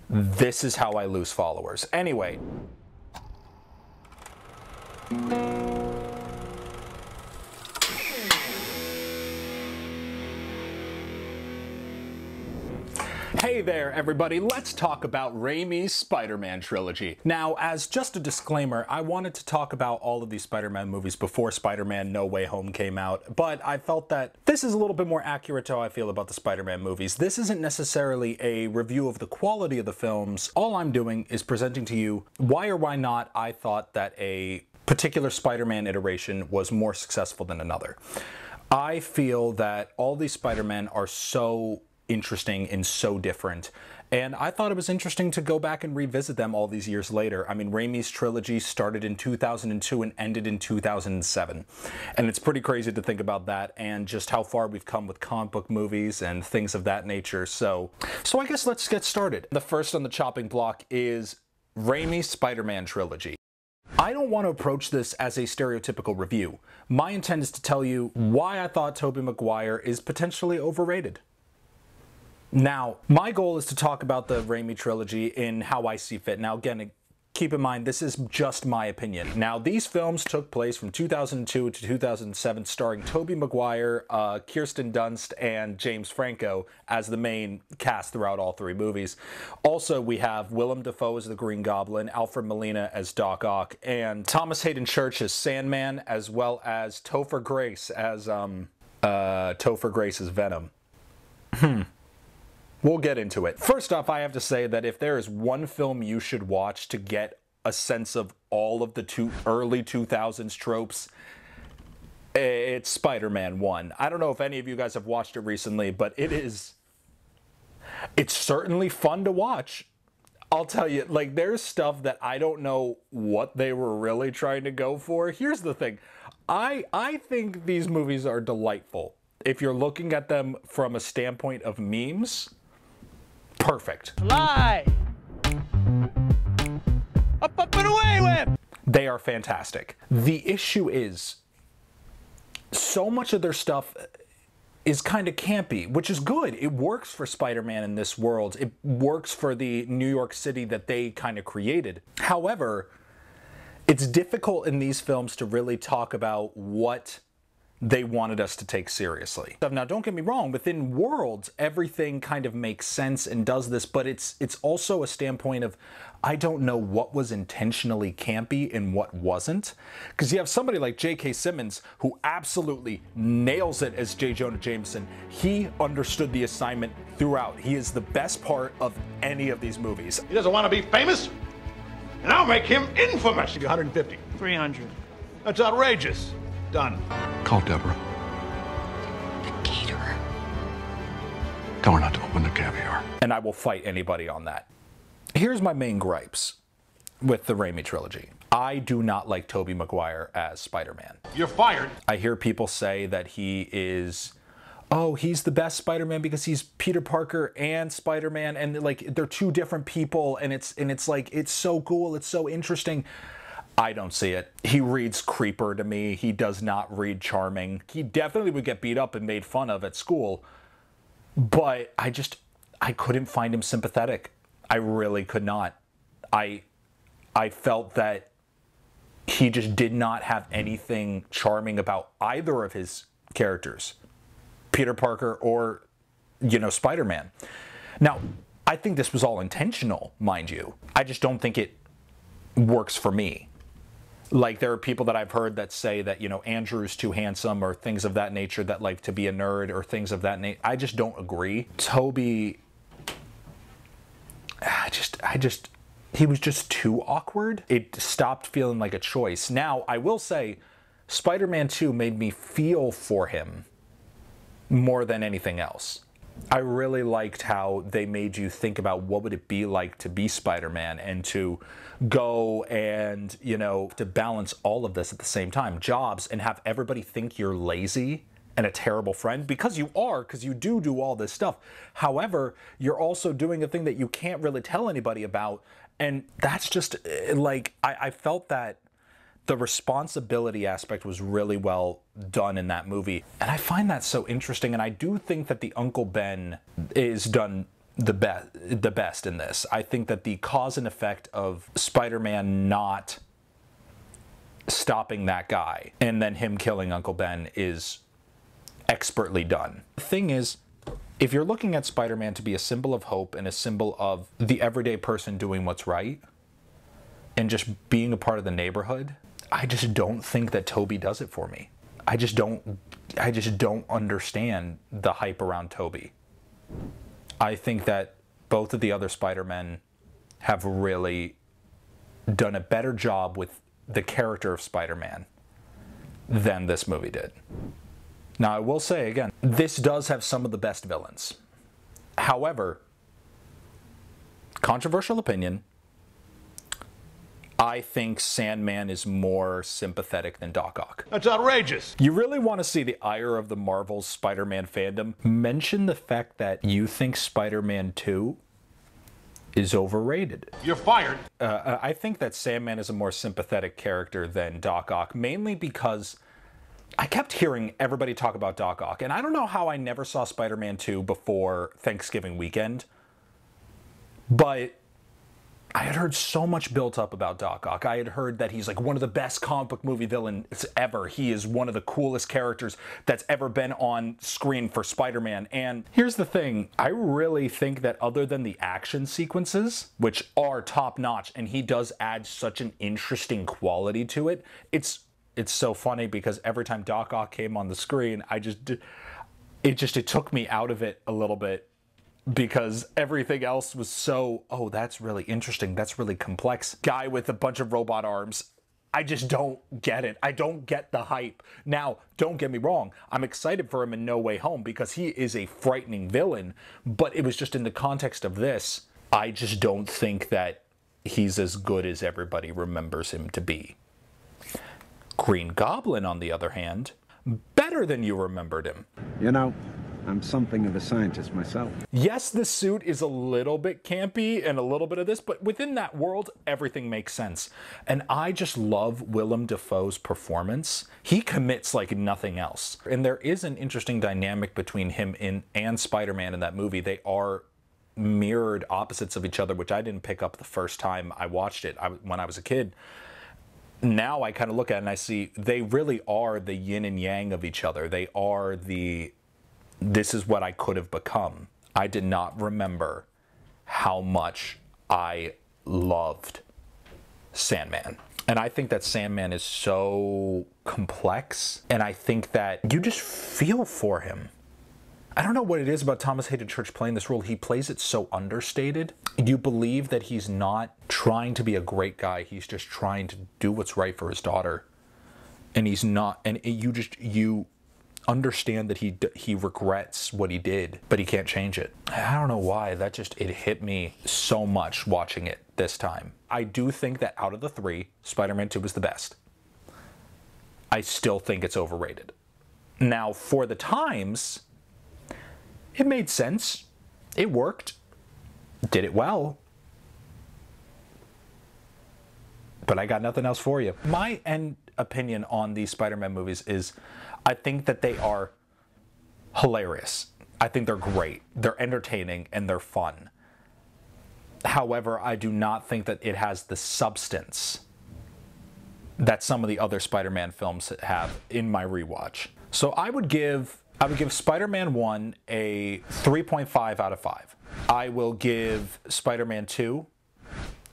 This is how I lose followers. Anyway. Hey there, everybody. Let's talk about Raimi's Spider-Man trilogy. Now, as just a disclaimer, I wanted to talk about all of these Spider-Man movies before Spider-Man No Way Home came out, but I felt that this is a little bit more accurate to how I feel about the Spider-Man movies. This isn't necessarily a review of the quality of the films. All I'm doing is presenting to you why or why not I thought that a particular Spider-Man iteration was more successful than another. I feel that all these Spider-Man are so interesting and so different, and I thought it was interesting to go back and revisit them all these years later. I mean, Raimi's trilogy started in 2002 and ended in 2007, and it's pretty crazy to think about that and just how far we've come with comic book movies and things of that nature. So I guess let's get started. The first on the chopping block is Raimi's Spider-Man trilogy. I don't want to approach this as a stereotypical review. My intent is to tell you why I thought Tobey Maguire is potentially overrated. Now, my goal is to talk about the Raimi trilogy in how I see fit. Now, again, keep in mind, this is just my opinion. Now, these films took place from 2002 to 2007, starring Tobey Maguire, Kirsten Dunst, and James Franco as the main cast throughout all three movies. Also, we have Willem Dafoe as the Green Goblin, Alfred Molina as Doc Ock, and Thomas Hayden Church as Sandman, as well as Topher Grace as Venom. We'll get into it. First off, I have to say that if there is one film you should watch to get a sense of all of the early 2000s tropes, it's Spider-Man 1. I don't know if any of you guys have watched it recently, but it's certainly fun to watch. I'll tell you, like, there's stuff that I don't know what they were really trying to go for. Here's the thing. I think these movies are delightful. If you're looking at them from a standpoint of memes, perfect. Fly! Up, up, and away with! They are fantastic. The issue is, so much of their stuff is kind of campy, which is good. It works for Spider-Man in this world. It works for the New York City that they kind of created. However, it's difficult in these films to really talk about what they wanted us to take seriously. Now, don't get me wrong, within worlds, everything kind of makes sense and does this, but it's also a standpoint of, I don't know what was intentionally campy and what wasn't. Because you have somebody like J.K. Simmons, who absolutely nails it as J. Jonah Jameson. He understood the assignment throughout. He is the best part of any of these movies. He doesn't want to be famous, and I'll make him infamous. 150. 300. That's outrageous. Done. Call Deborah. The caterer. Tell her not to open the caviar. And I will fight anybody on that. Here's my main gripes with the Raimi trilogy. I do not like Tobey Maguire as Spider-Man. You're fired. I hear people say that he is, oh, he's the best Spider-Man because he's Peter Parker and Spider-Man, and like they're two different people, and it's like, it's so cool, it's so interesting. I don't see it. He reads creeper to me. He does not read charming. He definitely would get beat up and made fun of at school, but I couldn't find him sympathetic. I really could not. I felt that he just did not have anything charming about either of his characters, Peter Parker or, you know, Spider-Man. Now, I think this was all intentional, mind you. I just don't think it works for me. Like, there are people that I've heard that say that, you know, Andrew's too handsome or things of that nature, that like to be a nerd or things of that nature. I just don't agree. Tobey, he was just too awkward. It stopped feeling like a choice. Now, I will say, Spider-Man 2 made me feel for him more than anything else. I really liked how they made you think about what would it be like to be Spider-Man and to go and, you know, to balance all of this at the same time. Jobs, and have everybody think you're lazy and a terrible friend, because you are, because you do all this stuff. However, you're also doing a thing that you can't really tell anybody about, and that's just, like, I felt that the responsibility aspect was really well done in that movie. And I find that so interesting, and I do think that the Uncle Ben is done the best in this. I think that the cause and effect of Spider-Man not stopping that guy and then him killing Uncle Ben is expertly done. The thing is, if you're looking at Spider-Man to be a symbol of hope and a symbol of the everyday person doing what's right and just being a part of the neighborhood, I just don't think that Tobey does it for me. I just don't understand the hype around Tobey. I think that both of the other Spider-Men have really done a better job with the character of Spider-Man than this movie did. Now, I will say again, this does have some of the best villains. However, controversial opinion, I think Sandman is more sympathetic than Doc Ock. That's outrageous. You really want to see the ire of the Marvel's Spider-Man fandom? Mention the fact that you think Spider-Man 2 is overrated. You're fired. I think that Sandman is a more sympathetic character than Doc Ock, mainly because I kept hearing everybody talk about Doc Ock, and I don't know how I never saw Spider-Man 2 before Thanksgiving weekend, but I had heard so much built up about Doc Ock. I had heard that he's like one of the best comic book movie villains ever. He is one of the coolest characters that's ever been on screen for Spider-Man. And here's the thing, I really think that other than the action sequences, which are top-notch, and he does add such an interesting quality to it, it's so funny because every time Doc Ock came on the screen, it took me out of it a little bit, because everything else was so, oh, that's really interesting, that's really complex. Guy with a bunch of robot arms. I just don't get it. I don't get the hype. Now, don't get me wrong, I'm excited for him in No Way Home because he is a frightening villain, but it was just in the context of this, I just don't think that he's as good as everybody remembers him to be. Green Goblin, on the other hand, better than you remembered him. You know, I'm something of a scientist myself. Yes, the suit is a little bit campy and a little bit of this, but within that world, everything makes sense. And I just love Willem Dafoe's performance. He commits like nothing else. And there is an interesting dynamic between him and Spider-Man in that movie. They are mirrored opposites of each other, which I didn't pick up the first time I watched it when I was a kid. Now I kind of look at it and I see they really are the yin and yang of each other. They are this is what I could have become. I did not remember how much I loved Sandman. And I think that Sandman is so complex, and I think that you just feel for him. I don't know what it is about Thomas Hayden Church playing this role. He plays it so understated. You believe that he's not trying to be a great guy. He's just trying to do what's right for his daughter. And he's not, and you understand that he regrets what he did, but he can't change it. I don't know why, it hit me so much watching it this time. I do think that out of the three, Spider-Man 2 was the best. I still think it's overrated. Now, for the times, it made sense. It worked. Did it well. But I got nothing else for you. My end opinion on these Spider-Man movies is I think that they are hilarious. I think they're great. They're entertaining and they're fun. However, I do not think that it has the substance that some of the other Spider-Man films have in my rewatch. So I would give Spider-Man 1 a 3.5 out of 5. I will give Spider-Man 2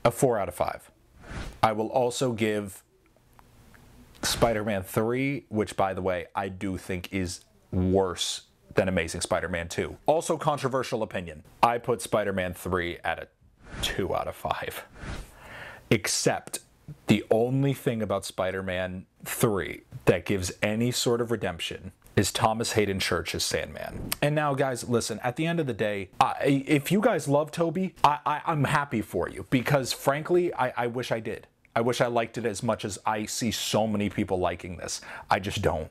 a 4 out of 5. I will also give Spider-Man 3, which, by the way, I do think is worse than Amazing Spider-Man 2. Also controversial opinion. I put Spider-Man 3 at a 2 out of 5. Except the only thing about Spider-Man 3 that gives any sort of redemption is Thomas Hayden Church's Sandman. And now, guys, listen, at the end of the day, if you guys love Tobey, I'm happy for you, because frankly, I wish I did. I wish I liked it as much as I see so many people liking this. I just don't.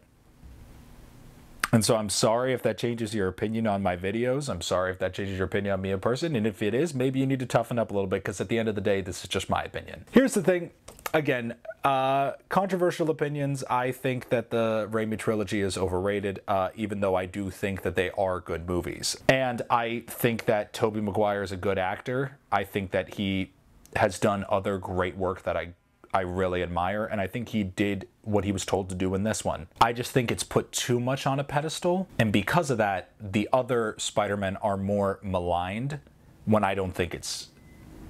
And so I'm sorry if that changes your opinion on my videos. I'm sorry if that changes your opinion on me in person. And if it is, maybe you need to toughen up a little bit, because at the end of the day, this is just my opinion. Here's the thing. again, controversial opinions. I think that the Raimi trilogy is overrated, even though I do think that they are good movies. And I think that Tobey Maguire is a good actor. I think that he has done other great work that I really admire, and I think he did what he was told to do in this one. I just think it's put too much on a pedestal, and because of that, the other Spider-Men are more maligned when I don't think it's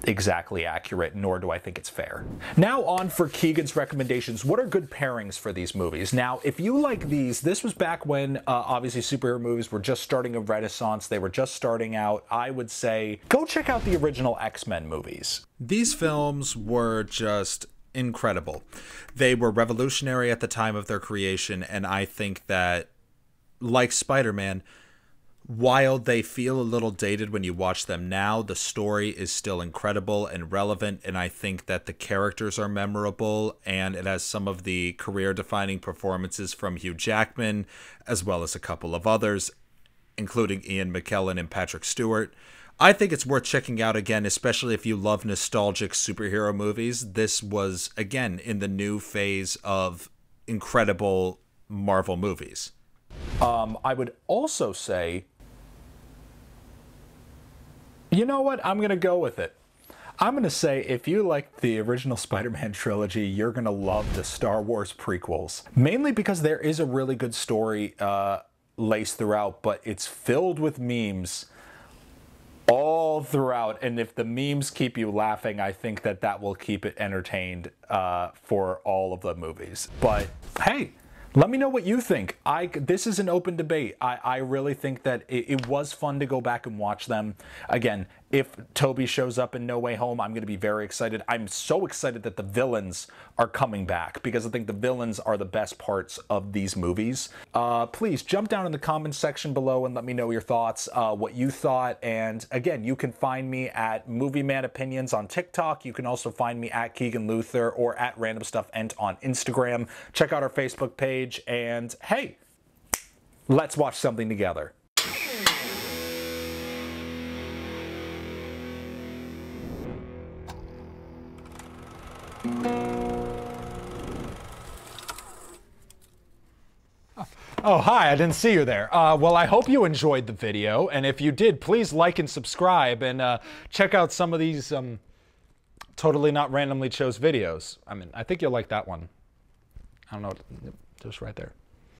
exactly accurate, nor do I think it's fair. Now on for Keegan's recommendations. What are good pairings for these movies? Now, if you like these, this was back when obviously superhero movies were just starting a renaissance. They were just starting out. I would say go check out the original X-Men movies. These films were just incredible. They were revolutionary at the time of their creation, and I think that, like Spider-Man, while they feel a little dated when you watch them now, the story is still incredible and relevant, and I think that the characters are memorable, and it has some of the career-defining performances from Hugh Jackman, as well as a couple of others, including Ian McKellen and Patrick Stewart. I think it's worth checking out again, especially if you love nostalgic superhero movies. This was, again, in the new phase of incredible Marvel movies. I would also say, you know what? I'm going to go with it. I'm going to say if you like the original Spider-Man trilogy, you're going to love the Star Wars prequels. Mainly because there is a really good story laced throughout, but it's filled with memes all throughout, and if the memes keep you laughing, I think that that will keep it entertained for all of the movies. But hey, let me know what you think. This is an open debate. I really think that it was fun to go back and watch them. Again, if Tobey shows up in No Way Home, I'm going to be very excited. I'm so excited that the villains are coming back, because I think the villains are the best parts of these movies. Please jump down in the comments section below and let me know your thoughts, what you thought. And again, you can find me at Movie Man Opinions on TikTok. You can also find me at Keegan Luther or at Random Stuff Ent on Instagram. Check out our Facebook page, and hey, let's watch something together. Oh, hi, I didn't see you there. Well, I hope you enjoyed the video, and if you did, please like and subscribe, and check out some of these Totally Not Randomly Chose videos. I mean, I think you'll like that one. I don't know, just right there.